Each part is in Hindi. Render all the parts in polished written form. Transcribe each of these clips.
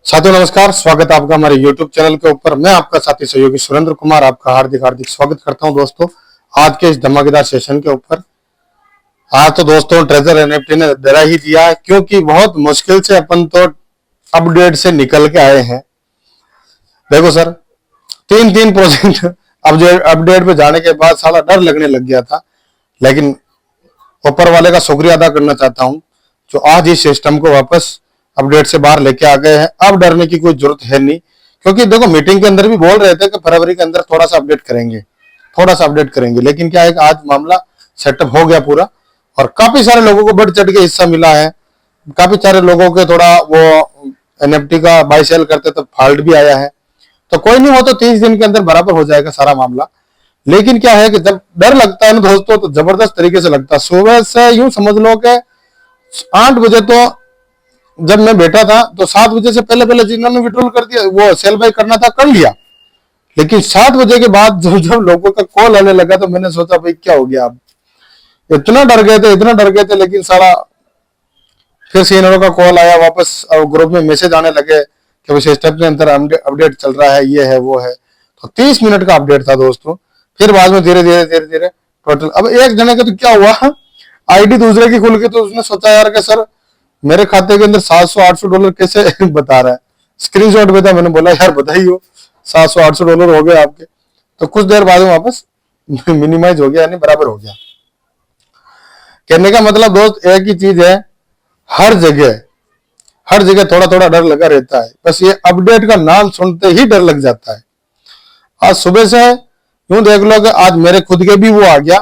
साथियों नमस्कार, स्वागत है आपका हमारे YouTube चैनल के ऊपर। मैं आपका साथी सहयोगी सुरेंद्र कुमार आपका हार्दिक हार्दिक स्वागत करता हूं दोस्तों आज के इस धमाकेदार सेशन के ऊपर। आज तो दोस्तों ट्रेजर एनएफटी ने डरा ही दिया है, क्योंकि बहुत मुश्किल से अपन तो अपडेट से निकल के आए हैं। देखो सर, तीन प्रोजेक्ट अपडेट पे जाने के बाद साला डर लगने लग गया था, लेकिन ऊपर वाले का शुक्रिया अदा करना चाहता हूं जो आज इस सिस्टम को वापस अपडेट से बाहर लेके आ गए हैं। अब डरने की कोई जरूरत है नहीं, क्योंकि देखो मीटिंग के अंदर भी बोल रहे थे कि फरवरी के अंदर थोड़ा सा अपडेट करेंगे, लेकिन क्या है कि आज मामला सेटअप हो गया पूरा और काफी सारे लोगों को बढ़ चढ़ के हिस्सा मिला है। काफी सारे लोगों के थोड़ा वो एनएफटी का बाय सेल करते तो फॉल्ट भी आया है, तो कोई नहीं, हो तो 30 दिन के अंदर बराबर हो जाएगा सारा मामला। लेकिन क्या है कि जब डर लगता है ना दोस्तों, तो जबरदस्त तरीके से लगता है। सुबह से यूं समझ लो कि 8 बजे तो जब मैं बैठा था तो 7 बजे से पहले जिन्होंने विड्रॉल कर दिया, वो सेल बाय करना था कर लिया, लेकिन 7 बजे के बाद जब लोगों का कॉल आने लगा तो मैंने सोचा भाई क्या हो गया। अब इतना डर गए थे, लेकिन सारा फिर सीनियरों का कॉल आया वापस और ग्रुप में मैसेज आने लगे कि भाई सिस्टम के अंदर अपडेट चल रहा है, ये है वो है। तो 30 मिनट का अपडेट था दोस्तों। फिर बाद में धीरे धीरे टोटल अब एक जने का तो क्या हुआ, आईडी दूसरे की खुल गई, तो उसने सोचा यार कि सर मेरे खाते के अंदर $700-800 कैसे बता रहा है। स्क्रीनशॉट भेजा, मैंने बोला यार बताइए, $700-800 हो गए आपके। तो कुछ देर बाद में वापस मिनिमाइज हो गया, यानी बराबर हो गया। कहने का मतलब दोस्त एक ही चीज है, हर जगह थोड़ा थोड़ा डर लगा रहता है। बस ये अपडेट का नाम सुनते ही डर लग जाता है। आज सुबह से यूं देख लो कि आज मेरे खुद के भी वो आ गया,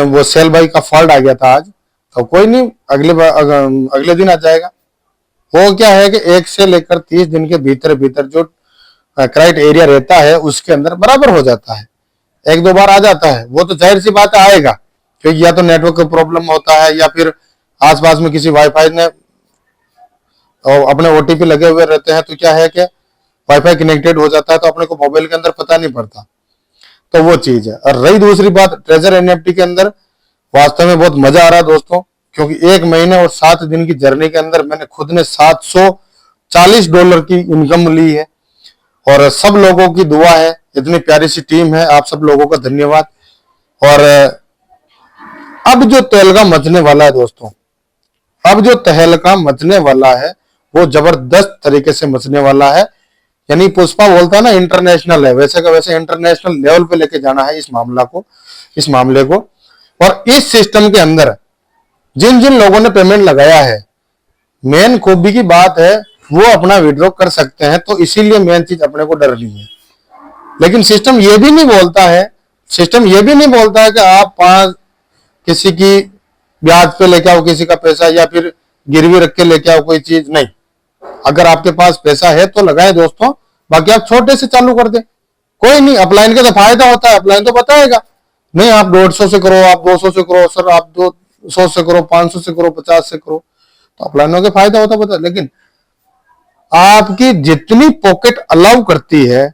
वो सेल बाई का फॉल्ट आ गया था आज। तो कोई नहीं, अगले दिन आ जाएगा। वो क्या है कि 1 से लेकर 30 दिन के भीतर जो क्राइटेरिया रहता है उसके अंदर बराबर हो जाता है। 1-2 बार आ जाता है, वो तो जाहिर सी बात आएगा, क्योंकि या तो नेटवर्क का प्रॉब्लम होता है या फिर आसपास में किसी वाईफाई ने अपने ओटीपी लगे हुए रहते हैं, तो क्या है कि वाईफाई कनेक्टेड हो जाता है, तो अपने को मोबाइल के अंदर पता नहीं पड़ता। तो वो चीज है। और रही दूसरी बात, ट्रेजर एनएफटी के अंदर वास्तव में बहुत मजा आ रहा है दोस्तों, क्योंकि 1 महीने और 7 दिन की जर्नी के अंदर मैंने खुद ने $740 की इनकम ली है। और सब लोगों की दुआ है, इतनी प्यारी सी टीम है, आप सब लोगों का धन्यवाद। और अब जो तहलका मचने वाला है दोस्तों, अब जो तहलका मचने वाला है वो जबरदस्त तरीके से मचने वाला है। यानी पुष्पा बोलता है ना इंटरनेशनल है, वैसे का वैसे इंटरनेशनल लेवल पे लेके जाना है इस मामले को। और इस सिस्टम के अंदर जिन जिन लोगों ने पेमेंट लगाया है, मेन खूबी की बात है वो अपना विड्रॉ कर सकते हैं, तो इसीलिए मेन चीज अपने को डर नहीं है। लेकिन सिस्टम ये भी नहीं बोलता है कि आप किसी की ब्याज पे लेके आओ किसी का पैसा, या फिर गिरवी रख के लेके आओ कोई चीज। नहीं, अगर आपके पास पैसा है तो लगाए दोस्तों, बाकी आप छोटे से चालू कर दे, कोई नहीं। अपलाइन का तो फायदा होता है, अपलाइन तो बताएगा नहीं आप 150 से करो, आप 200 से करो, सर आप 200 से करो, 500 से करो, 50 से करो, तो अपलाइनों के फायदा होता पता। लेकिन आपकी जितनी पॉकेट अलाउ करती है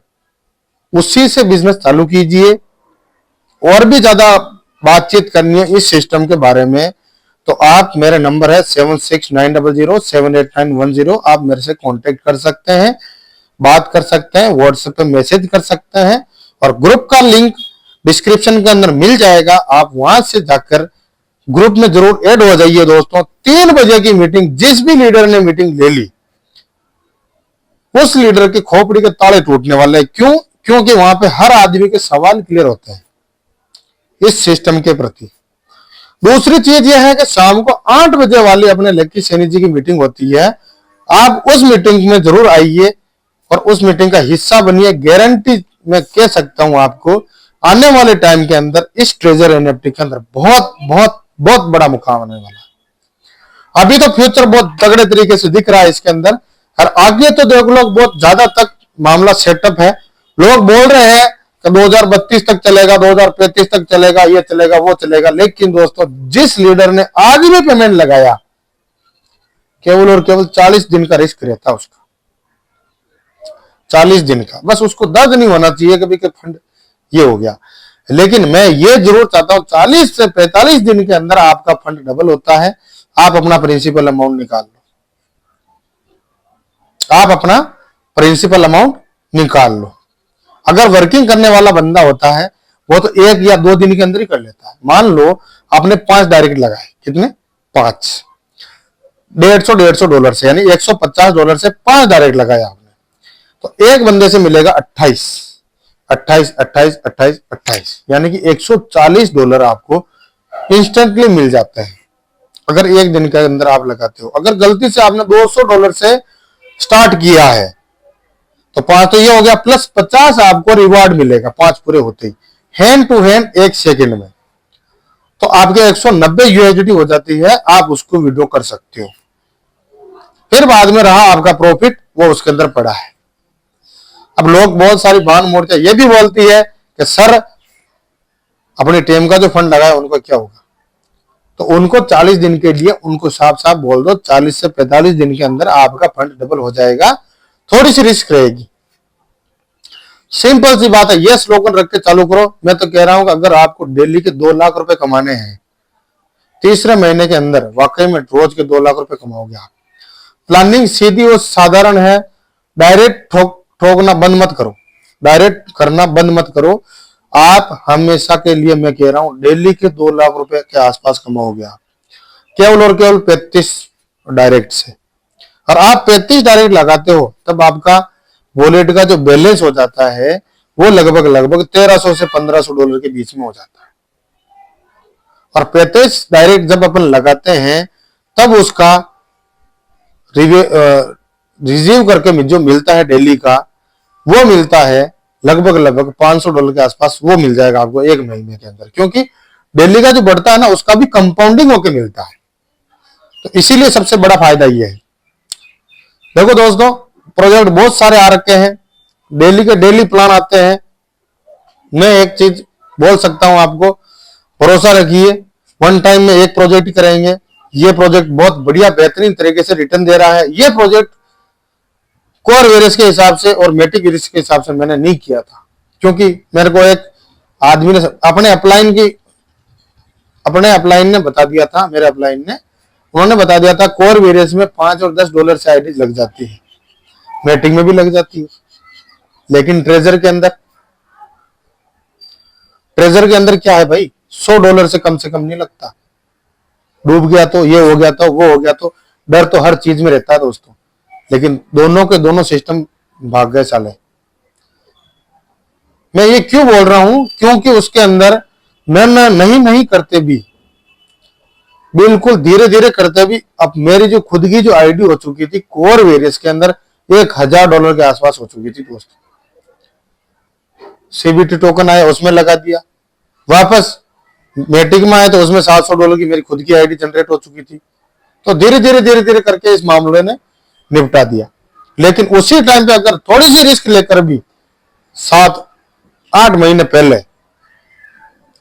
उसी से बिजनेस चालू कीजिए। और भी ज्यादा बातचीत करनी है इस सिस्टम के बारे में तो आप, मेरा नंबर है 7690078910, आप मेरे से कांटेक्ट कर सकते हैं, बात कर सकते हैं, व्हाट्सएप पे मैसेज कर सकते हैं। और ग्रुप का लिंक डिस्क्रिप्शन के अंदर मिल जाएगा, आप वहां से जाकर ग्रुप में जरूर ऐड हो जाइए दोस्तों। 3 बजे की मीटिंग, जिस भी लीडर ने मीटिंग ले ली उस लीडर के खोपड़ी के ताले टूटने वाले हैं। क्यों? क्योंकि वहां पे हर आदमी के सवाल क्लियर होते हैं इस सिस्टम के प्रति। दूसरी चीज यह है कि शाम को 8 बजे वाली अपने लक्की सैनी जी की मीटिंग होती है, आप उस मीटिंग में जरूर आइए और उस मीटिंग का हिस्सा बनिए। गारंटी मैं कह सकता हूं आपको, आने वाले टाइम के अंदर इस ट्रेजर एनएफटी के अंदर बहुत बहुत बहुत बड़ा मुकाम आने वाला है। अभी तो फ्यूचर बहुत तगड़े तरीके से दिख रहा है इसके अंदर, और आगे तो देख लो बहुत ज्यादा तक मामला सेटअप है। लोग बोल रहे हैं कि 2032 तक चलेगा, 2035 तक चलेगा, ये चलेगा वो चलेगा। लेकिन दोस्तों जिस लीडर ने आज भी पेमेंट लगाया, केवल और केवल 40 दिन का रिस्क रहता है उसका, 40 दिन का। बस उसको दर्द नहीं होना चाहिए कभी कि फंड ये हो गया। लेकिन मैं ये जरूर चाहता हूं 40 से 45 दिन के अंदर आपका फंड डबल होता है, आप अपना प्रिंसिपल अमाउंट निकाल लो। आप अपना प्रिंसिपल अमाउंट निकाल लो। अगर वर्किंग करने वाला बंदा होता है वो तो 1 या 2 दिन के अंदर ही कर लेता है। मान लो आपने 5 डायरेक्ट लगाए, कितने? 5, $150 से, यानी $150 से 5 डायरेक्ट लगाए आपने, तो एक बंदे से मिलेगा 28, 28, 28, 28, 28, यानी कि $140 आपको इंस्टेंटली मिल जाता है अगर एक दिन के अंदर आप लगाते हो। अगर गलती से आपने $200 से स्टार्ट किया है तो 5 तो ये हो गया, प्लस 50 आपको रिवार्ड मिलेगा 5 पूरे होते ही, हैंड टू हैंड 1 सेकंड में। तो आपके 190 USDT हो जाती है, आप उसको विड्रॉ कर सकते हो। फिर बाद में रहा आपका प्रॉफिट, वो उसके अंदर पड़ा है। अब लोग बहुत सारी बान मोर्चा ये भी बोलती है कि सर अपनी टीम का जो फंड लगाया उनको क्या होगा, तो उनको 40 दिन के लिए उनको साफ साफ बोल दो 40 से 45 दिन के अंदर आपका फंड डबल हो जाएगा। थोड़ी सी रिस्क रहेगी, सिंपल सी बात है। ये स्लोगन रख के चालू करो। मैं तो कह रहा हूं कि अगर आपको डेली के 2 लाख रुपए कमाने हैं, तीसरे महीने के अंदर वाकई में रोज के 2 लाख रुपए कमाओगे आप। प्लानिंग सीधी और साधारण है। डायरेक्ट ठोकना बंद मत करो, डायरेक्ट करना बंद मत करो। आप हमेशा के लिए, मैं कह रहा हूं, डेली के 2 लाख रुपए के आसपास कमाओगे आप, केवल और केवल 35 डायरेक्ट से। और आप 35 डायरेक्ट लगाते हो तब आपका वॉलेट का जो बैलेंस हो जाता है वो लगभग 1300 से $1500 के बीच में हो जाता है। और 35 डायरेक्ट जब अपन लगाते हैं तब उसका रिसीव करके जो मिलता है डेली का, वो मिलता है लगभग $500 के आसपास। वो मिल जाएगा आपको 1 महीने के अंदर, क्योंकि डेली का जो बढ़ता है ना उसका भी कंपाउंडिंग होके मिलता है। तो इसीलिए सबसे बड़ा फायदा ये है। देखो दोस्तों, प्रोजेक्ट बहुत सारे आ रखे हैं, डेली के डेली प्लान आते हैं। मैं एक चीज बोल सकता हूं आपको, भरोसा रखिए, वन टाइम में एक प्रोजेक्ट ही करेंगे। ये प्रोजेक्ट बहुत बढ़िया बेहतरीन तरीके से रिटर्न दे रहा है। ये प्रोजेक्ट कोर वेरियस के हिसाब से और मैटिक वेरियस के हिसाब से मैंने नहीं किया था, क्योंकि मेरे को एक आदमी ने अपने अपलाइन ने बता दिया था, मेरे अपलाइन ने, उन्होंने बता दिया था कोर वेरियस में $5 और $10 से आईडी लग जाती है, मैटिक में भी लग जाती है, लेकिन ट्रेजर के अंदर क्या है भाई, $100 से कम नहीं लगता। डूब गया तो, ये हो गया तो, वो हो गया तो, डर तो हर चीज में रहता है दोस्तों। लेकिन दोनों के दोनों सिस्टम भाग गए साले। मैं ये क्यों बोल रहा हूं, क्योंकि उसके अंदर मैं नहीं करते भी, बिल्कुल धीरे धीरे करते भी, अब मेरी जो खुद की जो आईडी हो चुकी थी कोर वेरियस के अंदर $1000 के आसपास हो चुकी थी दोस्तों। CBT टोकन आया उसमें लगा दिया, वापस मैटिक में आया तो उसमें $700 की मेरी खुद की आईडी जनरेट हो चुकी थी। तो धीरे धीरे करके इस मामले ने निपटा दिया। लेकिन उसी टाइम पे अगर थोड़ी सी रिस्क लेकर भी 7-8 महीने पहले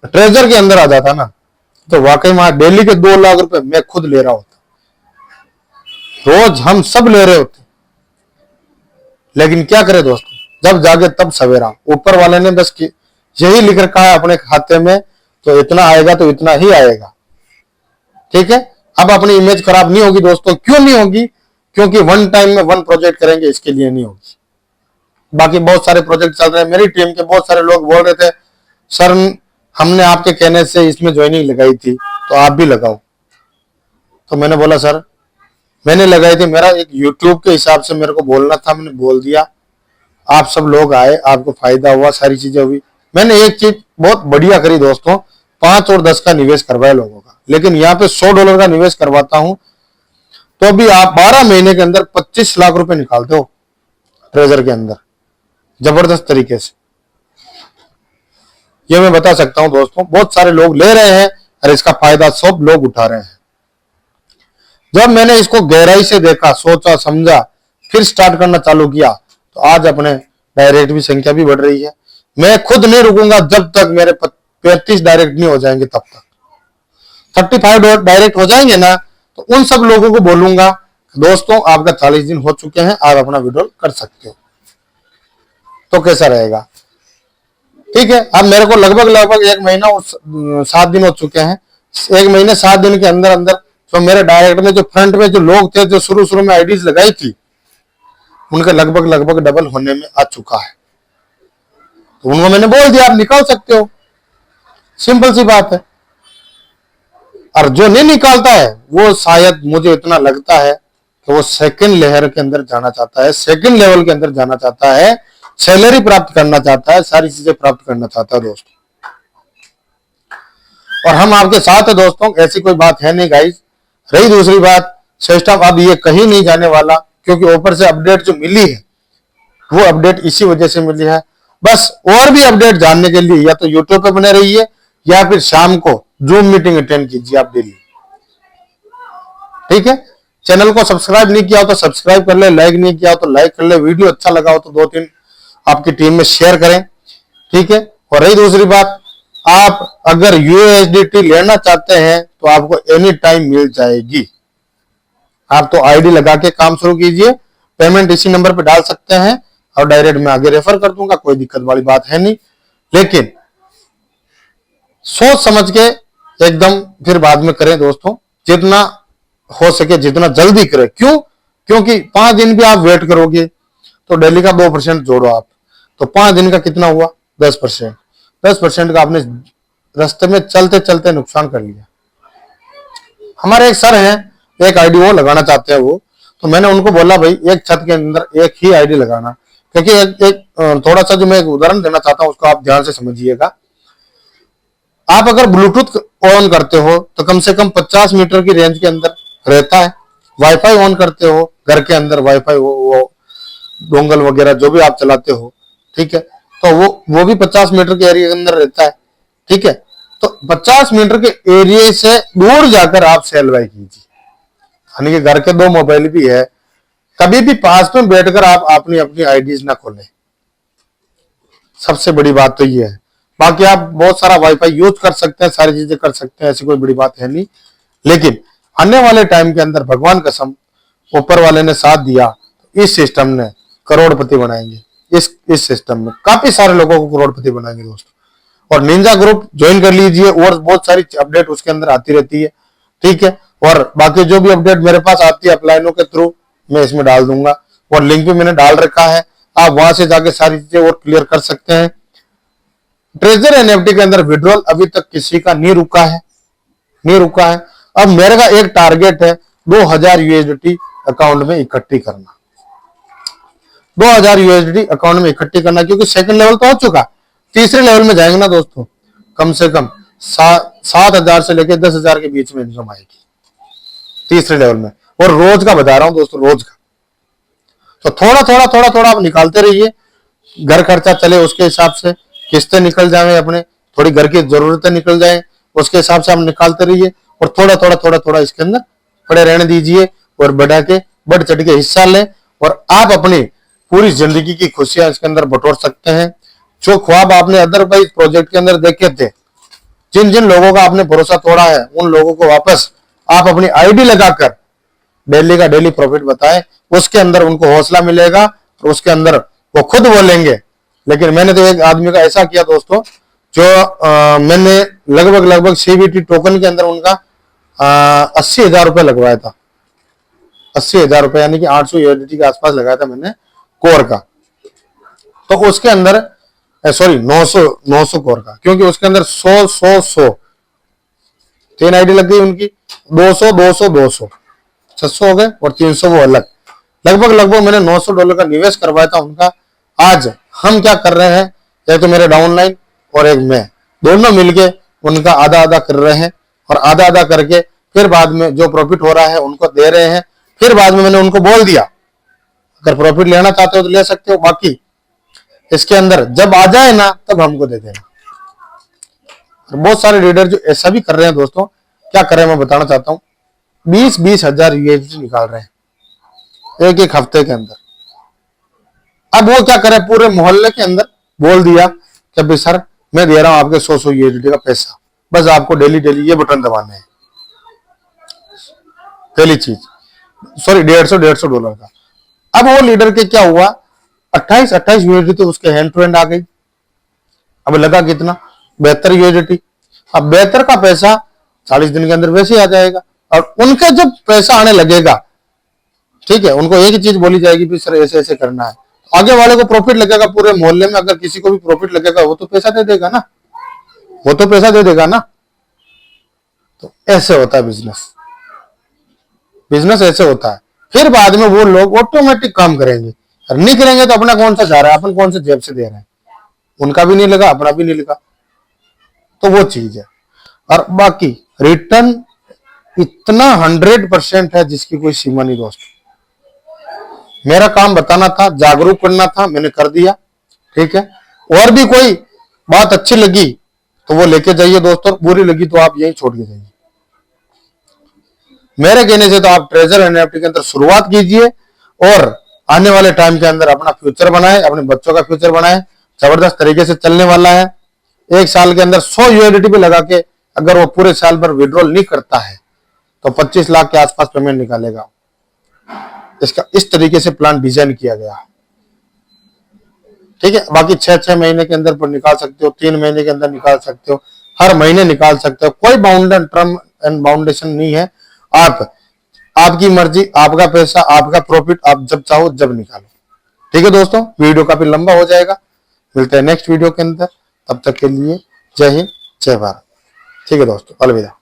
ट्रेजर के अंदर आ जाता ना, तो वाकई में डेली के 2 लाख रुपए मैं खुद ले रहा होता, रोज हम सब ले रहे होते। लेकिन क्या करें दोस्तों, जब जागे तब सवेरा। ऊपर वाले ने बस यही लिख रखा है अपने खाते में, तो इतना आएगा तो इतना ही आएगा, ठीक है। अब अपनी इमेज खराब नहीं होगी दोस्तों। क्यों नहीं होगी? क्योंकि वन टाइम में 1 प्रोजेक्ट करेंगे, इसके लिए नहीं होगी। बाकी बहुत सारे प्रोजेक्ट चल रहे हैं। मेरी टीम के बहुत सारे लोग बोल रहे थे सर हमने आपके कहने से इसमें ज्वाइनिंग लगाई थी तो आप भी लगाओ। तो मैंने बोला सर मैंने लगाई थी, मेरा एक यूट्यूब के हिसाब से मेरे को बोलना था, मैंने बोल दिया, आप सब लोग आए, आपको फायदा हुआ, सारी चीजें हुई। मैंने एक चीज बहुत बढ़िया करी दोस्तों, 5 और 10 का निवेश करवाया लोगों का, लेकिन यहाँ पे $100 का निवेश करवाता हूं तो अभी आप 12 महीने के अंदर 25 लाख रुपए निकालते हो ट्रेजर के अंदर, जबरदस्त तरीके से। ये मैं बता सकता हूं दोस्तों, बहुत सारे लोग ले रहे हैं और इसका फायदा सब लोग उठा रहे हैं। जब मैंने इसको गहराई से देखा, सोचा, समझा, फिर स्टार्ट करना चालू किया, तो आज अपने डायरेक्ट भी संख्या भी बढ़ रही है। मैं खुद नहीं रुकूंगा जब तक मेरे 35 डायरेक्ट नहीं हो जाएंगे, तब तक 35 डायरेक्ट हो जाएंगे ना, तो उन सब लोगों को बोलूंगा दोस्तों आपका 40 दिन हो चुके हैं, आप अपना विड्रॉल कर सकते हो। तो कैसा रहेगा? ठीक है। अब मेरे को लगभग 1 महीना और 7 दिन हो चुके हैं। 1 महीने 7 दिन के अंदर तो मेरे डायरेक्ट में जो फ्रंट में जो लोग थे, जो शुरू में आईडीज लगाई थी, उनका लगभग लगभग डबल होने में आ चुका है। तो उनको मैंने बोल दिया आप निकाल सकते हो, सिंपल सी बात है। और जो नहीं निकालता है वो शायद मुझे इतना लगता है कि वो सेकंड लेयर के अंदर जाना चाहता है, सेकंड लेवल के अंदर जाना चाहता है, सैलरी प्राप्त करना चाहता है, सारी चीजें प्राप्त करना चाहता है दोस्तों। और हम आपके साथ है दोस्तों, ऐसी कोई बात है नहीं गाइस। रही दूसरी बात, सिस्टम अब ये कहीं नहीं जाने वाला, क्योंकि ऊपर से अपडेट जो मिली है वो अपडेट इसी वजह से मिली है। बस और भी अपडेट जानने के लिए या तो यूट्यूब पे बने रहिए या फिर शाम को जूम मीटिंग अटेंड कीजिए आप डेली, ठीक है। चैनल को सब्सक्राइब नहीं किया हो तो सब्सक्राइब कर ले, लाइक नहीं किया हो तो लाइक कर ले, वीडियो अच्छा लगा हो तो 2-3 आपकी टीम में शेयर करें, ठीक है। और रही दूसरी बात, आप अगर यूएसडीटी लेना चाहते हैं तो आपको एनी टाइम मिल जाएगी। आप तो आईडी लगा के काम शुरू कीजिए, पेमेंट इसी नंबर पे डाल सकते हैं और डायरेक्ट मैं आगे रेफर कर दूंगा, कोई दिक्कत वाली बात है नहीं। लेकिन सोच समझ के एकदम फिर बाद में करें दोस्तों, जितना हो सके जितना जल्दी करें। क्यों? क्योंकि 5 दिन भी आप वेट करोगे तो डेली का 2% जोड़ो आप, तो 5 दिन का कितना हुआ? 10%। 10% का आपने रास्ते में चलते चलते नुकसान कर लिया। हमारे एक सर हैं, एक आईडी वो लगाना चाहते हैं वो, तो मैंने उनको बोला भाई एक छत के अंदर एक ही आईडी लगाना, क्योंकि एक थोड़ा सा जो मैं एक उदाहरण देना चाहता हूं उसको आप ध्यान से समझिएगा। आप अगर ब्लूटूथ ऑन करते हो तो कम से कम 50 मीटर की रेंज के अंदर रहता है। वाईफाई ऑन करते हो घर के अंदर, वाईफाई वो डोंगल वगैरह जो भी आप चलाते हो, ठीक है, तो वो भी 50 मीटर के एरिया के अंदर रहता है, ठीक है। तो 50 मीटर के एरिया से दूर जाकर आप सेल बाय कीजिए, यानी कि घर के 2 मोबाइल भी है, कभी भी पास में बैठकर आप अपनी अपनी आईडीज ना खोलें। सबसे बड़ी बात तो ये है। बाकी आप बहुत सारा वाईफाई यूज कर सकते हैं, सारी चीजें कर सकते हैं, ऐसी कोई बड़ी बात है नहीं। लेकिन आने वाले टाइम के अंदर भगवान कसम ऊपर वाले ने साथ दिया, इस सिस्टम ने करोड़पति बनाएंगे। इस सिस्टम में काफी सारे लोगों को करोड़पति बनाएंगे दोस्तों। और निंजा ग्रुप ज्वाइन कर लीजिए, और बहुत सारी अपडेट उसके अंदर आती रहती है, ठीक है। और बाकी जो भी अपडेट मेरे पास आती है अपलाइनों के थ्रू मैं इसमें डाल दूंगा, और लिंक भी मैंने डाल रखा है, आप वहां से जाके सारी चीजें और क्लियर कर सकते हैं। ट्रेजर एनएफटी के अंदर विड्रॉल अभी तक किसी का नहीं रुका है। अब मेरे का एक टारगेट है 2000 यूएसडी अकाउंट में इकट्ठी करना, 2000 यूएसडी अकाउंट में इकट्ठी करना, क्योंकि सेकंड लेवल तो हो चुका, तीसरे लेवल में जाएंगे ना दोस्तों, कम से कम 7,000 से लेकर 10,000 के बीच में इनकम आएगी तीसरे लेवल में। और रोज का बता रहा हूं दोस्तों, रोज का। तो थोड़ा आप निकालते रहिए, घर खर्चा चले उसके हिसाब से, किस्तें निकल जाए अपने, थोड़ी घर की जरूरतें निकल जाए उसके हिसाब से आप निकालते रहिए, और थोड़ा इसके अंदर पड़े रहने दीजिए, और बढ़ चढ़ के हिस्सा लें, और आप अपनी पूरी जिंदगी की खुशियां इसके अंदर बटोर सकते हैं। जो ख्वाब आपने अदरवाइज प्रोजेक्ट के अंदर देखे थे, जिन जिन लोगों का आपने भरोसा तोड़ा है, उन लोगों को वापस आप अपनी आईडी लगाकर डेली का डेली प्रॉफिट बताएं, उसके अंदर उनको हौसला मिलेगा, और उसके अंदर वो खुद बोलेंगे। लेकिन मैंने तो एक आदमी का ऐसा किया दोस्तों, जो मैंने लगभग सीबीटी टोकन के अंदर उनका 80,000 रुपए लगवाया था, 80,000 रुपए, यानी कि 800 यूएसडी के आसपास लगाया था मैंने कोर का। तो उसके अंदर सॉरी 900 कोर का, क्योंकि उसके अंदर 100 3 आईडी लग गई उनकी, 200 600 हो गए, और 300 वो अलग। लगभग मैंने $900 का निवेश करवाया था उनका। आज हम क्या कर रहे हैं, एक तो मेरे डाउनलाइन और एक मैं, दोनों मिलके उनका आधा आधा कर रहे हैं, और आधा आधा करके फिर बाद में जो प्रॉफिट हो रहा है उनको दे रहे हैं। फिर बाद में मैंने उनको बोल दिया अगर प्रॉफिट लेना चाहते हो तो ले सकते हो, बाकी इसके अंदर जब आ जाए ना तब हमको दे देना। बहुत सारे लीडर जो ऐसा भी कर रहे हैं दोस्तों, क्या कर रहे हैं मैं बताना चाहता हूँ, 20-20 हजार यूएसडी निकाल रहे हैं एक हफ्ते के अंदर। अब वो क्या करे, पूरे मोहल्ले के अंदर बोल दिया कि भाई सर मैं दे रहा हूं आपके 100 यूएसडी का पैसा, बस आपको डेली ये बटन दबाना है, पहली चीज। सॉरी $150 का। अब वो लीडर के क्या हुआ, 28 यूएसडी तो उसके हैंड टू हैंड आ गई। अब लगा कितना, 72 यूएसडी। अब 72 का पैसा 40 दिन के अंदर वैसे ही आ जाएगा, और उनका जब पैसा आने लगेगा, ठीक है, उनको एक ही चीज बोली जाएगी भी सर ऐसे ऐसे करना है, आगे वाले को प्रॉफिट लगेगा, पूरे मोहल्ले में अगर किसी को भी प्रॉफिट लगेगा वो तो पैसा दे देगा ना, वो तो पैसा दे देगा ना। तो ऐसे होता है बिजनेस, बिजनेस ऐसे होता है। फिर बाद में वो लोग ऑटोमेटिक काम करेंगे, और नहीं करेंगे तो अपना कौन सा जा रहा है, अपन कौन से जेब से दे रहे हैं, उनका भी नहीं लगा अपना भी नहीं लगा। तो वो चीज है। और बाकी रिटर्न इतना 100% है जिसकी कोई सीमा नहीं दोस्त। मेरा काम बताना था, जागरूक करना था, मैंने कर दिया, ठीक है। और भी कोई बात अच्छी लगी तो वो लेके जाइए दोस्तों, बुरी लगी तो आप यही छोड़ के जाइए। मेरे कहने से तो आप ट्रेजर एनएफटी के अंदर शुरुआत कीजिए और आने वाले टाइम के अंदर अपना फ्यूचर बनाए, अपने बच्चों का फ्यूचर बनाए। जबरदस्त तरीके से चलने वाला है। एक साल के अंदर 100 यूएसडीटी पे लगा के अगर वो पूरे साल भर विड्रॉल नहीं करता है तो 25 लाख के आसपास पेमेंट निकालेगा। इसका इस तरीके से प्लान डिजाइन किया गया है, ठीक है। बाकी 6 महीने के अंदर पर निकाल सकते हो, 3 महीने के अंदर निकाल सकते हो, हर महीने निकाल सकते हो, कोई बाउंडर टर्म एंड बाउंडेशन नहीं है। आप आपकी मर्जी, आपका पैसा, आपका प्रॉफिट, आप जब चाहो जब निकालो, ठीक है दोस्तों। वीडियो काफी लंबा हो जाएगा, मिलते हैं नेक्स्ट वीडियो के अंदर, तब तक के लिए जय हिंद जय भारत, ठीक है दोस्तों, अलविदा।